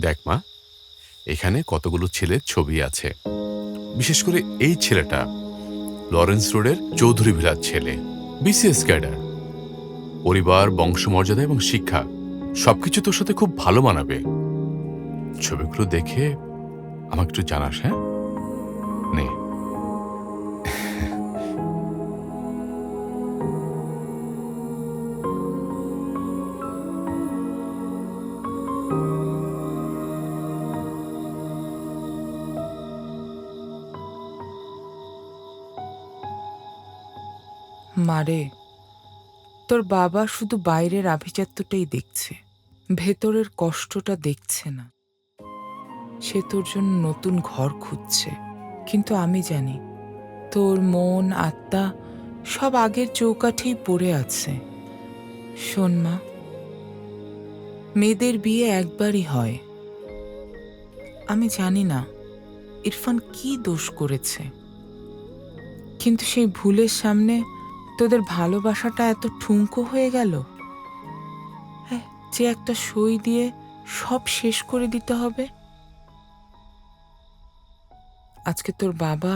দেখ মা, এখানে কতগুলো ছেলের ছবি আছে। বিশেষ করে এই ছেলেটা লরেন্স রোডের চৌধুরী ভিলার ছেলে, বিসিএস ক্যাডার। পরিবার, বংশমর্যাদা এবং শিক্ষা সবকিছু তোর সাথে খুব ভালো মানাবে। ছবিগুলো দেখে আমাকে একটু জানাস, হ্যাঁ? নে। মারে, তোর বাবা শুধু বাইরের আভিজাত্যটাই দেখছে, ভেতরের কষ্টটা দেখছে না। সে তোর জন্য নতুন ঘর খুঁজছে, কিন্তু আমি জানি তোর মন আত্মা সব আগের চৌকাঠেই পড়ে আছে। শোন মা, মেয়েদের বিয়ে একবারই হয়। আমি জানি না ইরফান কি দোষ করেছে, কিন্তু সেই ভুলের সামনে তোদের ভালোবাসাটা এত ঠুনকো হয়ে গেল। হ্যাঁ, যে একটা সই দিয়ে সব শেষ করে দিতে হবে। আজকে তোর বাবা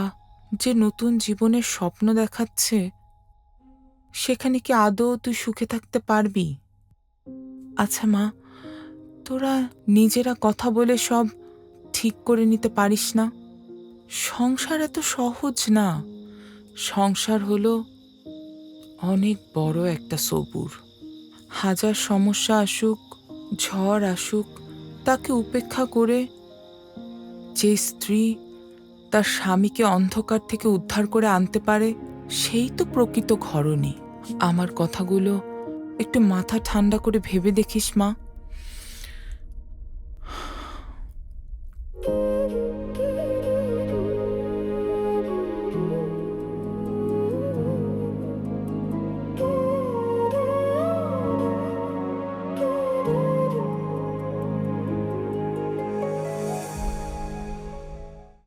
যে নতুন জীবনের স্বপ্ন দেখাচ্ছে, সেখানে কি আদৌ তুই সুখে থাকতে পারবি? আচ্ছা মা, তোরা নিজেরা কথা বলে সব ঠিক করে নিতে পারিস না? সংসার এত সহজ না। সংসার হলো অনেক বড় একটা সবুর। হাজার সমস্যা আসুক, ঝড় আসুক, তাকে উপেক্ষা করে যে স্ত্রী তার স্বামীকে অন্ধকার থেকে উদ্ধার করে আনতে পারে, সেই তো প্রকৃত ঘরণী। আমার কথাগুলো একটু মাথা ঠান্ডা করে ভেবে দেখিস মা।